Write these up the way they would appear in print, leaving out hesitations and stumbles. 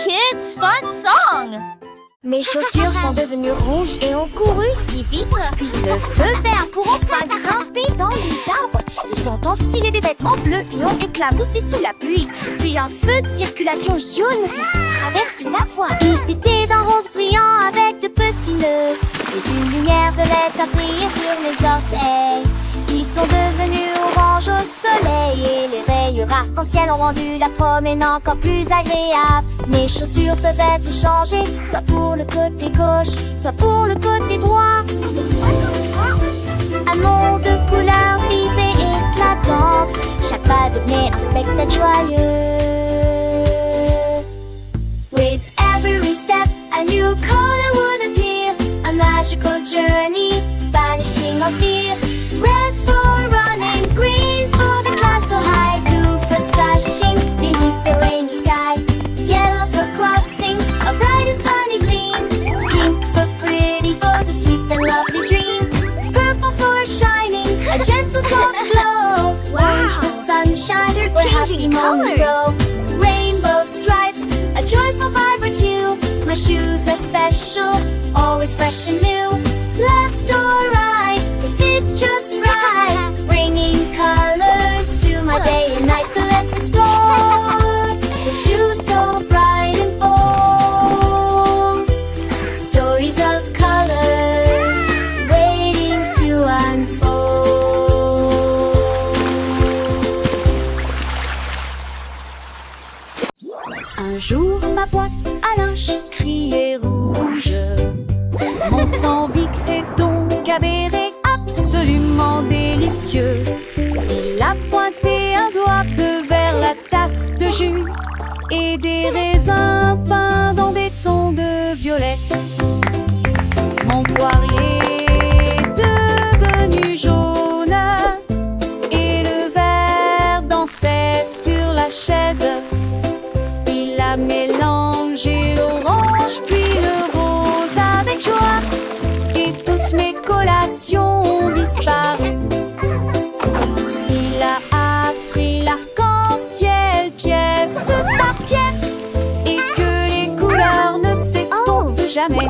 kids' fun song. Mes chaussures sont devenues rouges et ont couru si vite. Le feu vert pour enfin grimper dans les arbres. Ils ont enfilé des vêtements bleus et ont éclaboussé sous la pluie. Puis un feu de circulation jaune traverse la voie. Ils étaient d'un rose brillant avec de petits nœuds. Et une lumière violette a brillé sur les orteils. Ils sont devenus orange au soleil. Et les rayures arc-en-ciel ont rendu la promène encore plus agréable. Mes chaussures peuvent être échangées, soit pour le côté gauche, soit pour le côté droit. Un monde de couleurs vives et éclatantes. Chaque pas devenait un spectacle joyeux. With every step, a new color would appear. A magical journey, banishing all fear. Red for running, green for the clouds so high. Blue for splashing beneath the rainy sky. Yellow for crossing, a bright and sunny gleam. Pink for pretty bows, a sweet and lovely dream. Purple for shining, a gentle soft glow. Orange for sunshine, where happy moments grow. Rainbow stripes, a joyful vibrant hue. My shoes are special, always fresh and new. Left or right, they fit just right. Bringing colors to my day and night, so let's explore. With shoes so bright and bold. Stories of colors waiting to unfold. Un jour, ma boîte à linge criait rouge. Mon sang vixé donc avéré absolument délicieux. Il a pointé un doigt bleu vers la tasse de jus et des raisins peints dans des tons de violet. Mon poirier est devenu jaune et le vert dansait sur la chaise. Il a mélangé l'orange puis le rose avec joie et toutes mes collations ont disparu. Il a appris l'arc-en-ciel pièce par pièce et que les couleurs ne s'estompent jamais.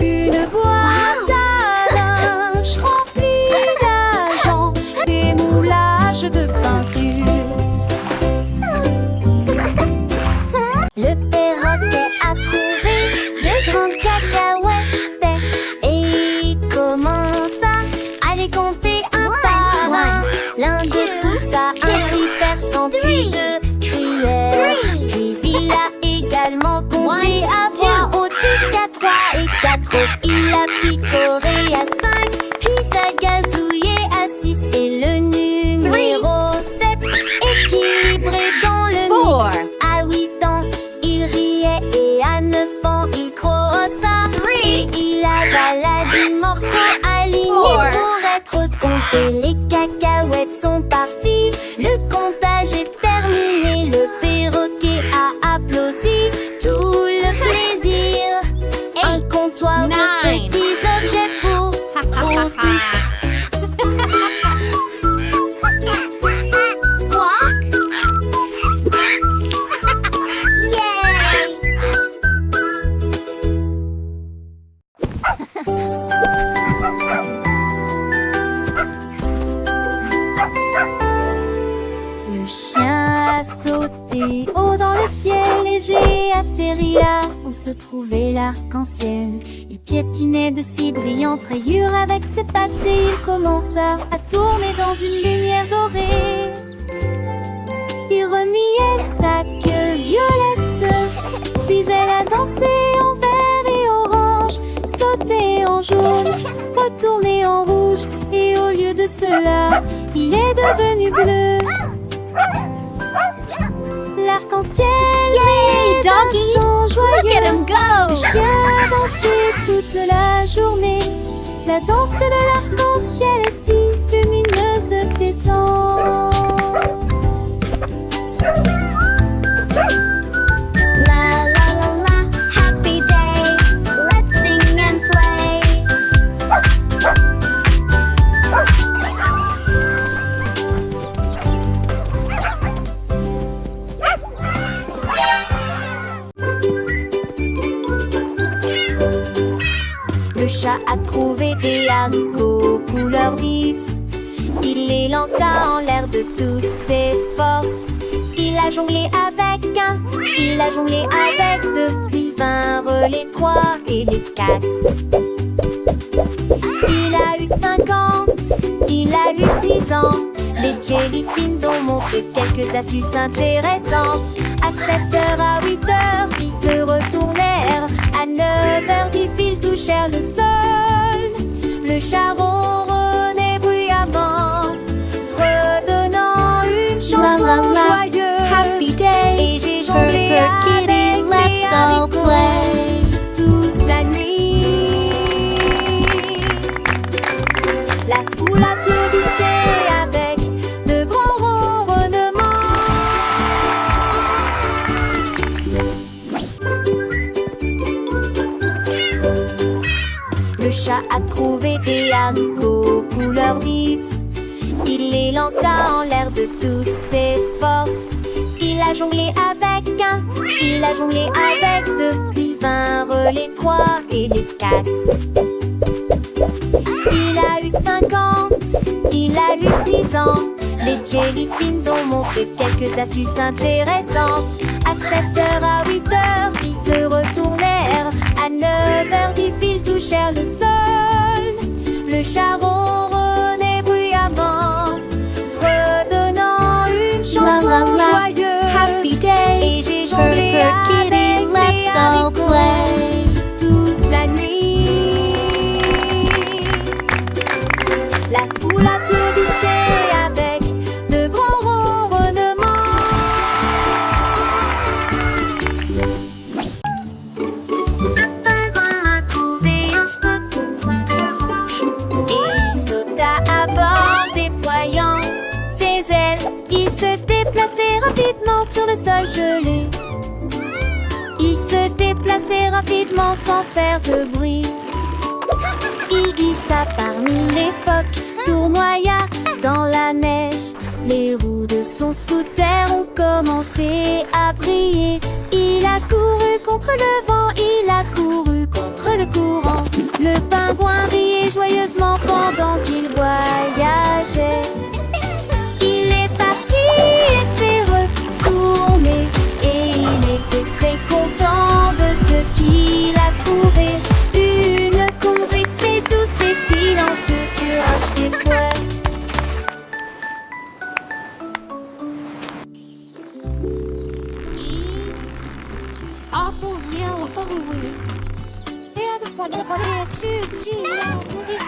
Une boîte à linge remplie d'argent, des moulages de peinture. Le perroquet a trouvé de grandes cacahuètes et il commença à les compter un par un. L'Indien poussa un cri perçant puis deux crièrent. Puis il a également compté à voix haute jusqu'à 3 et 4 autres. Il a picoré à 5 puis ça gazouillait à 6 et le numéro 7 équilibré dans le mix. À 8 ans il riait et à 9 ans il crossa et il avala 10 morceaux alignés pour être comptés. Les cacahuètes sont parties, le comptage est terminé. Le perroquet a applaudi, tout le plaisir. Un comptoir de petits objets pour tous. Le chien a sauté haut dans le ciel et j'ai atterri là où se trouvait l'arc-en-ciel. Il piétinait de si brillantes rayures avec ses pattes et il commença à tourner dans une lumière dorée. Il remuait sa queue violette, puis elle a dansé en vert et orange, sauté en jaune, retourné en rouge et au lieu de cela, il est devenu bleu. L'arc-en-ciel est d'un chant joyeux. Le chien a dansé toute la journée. La danse de l'arc-en-ciel est si lumineuse et descend. La la la la, happy day. Let's sing and play. Le chat a trouvé des haricots couleur vif. Il les lança en l'air de toutes ses forces. Il a jonglé avec un, il a jonglé avec deux, puis vinrent les trois et les quatre. Il a eu 5 ans, il a eu 6 ans. Les Jelly Beans ont montré quelques astuces intéressantes. À 7h, à 8h, ils se retournèrent. À 9h, ils touchèrent le sol. Le chat ronronnait bruyamment, fredonnant une chanson joyeuse. Happy day, Et j'ai jonglé avec kitty, let's les all haricots play. toute la nuit. La foule applaudissait avec de grands ronronnements. Le chat a trouvé des haricots couleur vif. Il les lança en l'air de toutes ses forces. Il a jonglé avec un, il a jonglé avec deux, puis vinrent les trois et les quatre. Il a eu 5 ans, il a eu 6 ans. Les Jelly Beans ont montré quelques astuces intéressantes. À 7h, à 8h, ils se retournèrent. À 9h, ils touchèrent le sol. Le chat ronronnait bruyamment, fredonnant une chanson joyeuse. Happy day, Et j'ai jonglé avec kitty, les let's all haricots play. toute la nuit. La foule applaudissait avec de grands ronronnements. Le pingouin a trouvé un spot de rouge et il sauta à bord, déployant ses ailes. Il se déplaçait rapidement sur le sol gelé. Il se déplaçait rapidement sans faire de bruit. Il glissa parmi les phoques, tournoya dans la neige. Les roues de son scooter ont commencé à briller. Il a couru contre le vent, il a couru contre le courant. Le pingouin riait joyeusement pendant qu'il voyageait. Il est parti et s'est retourné, et il était très content de ce qu'il a trouvé. Une conduite si douce et silencieuse sur un des poils. Et à la fois de voler dessus, on dit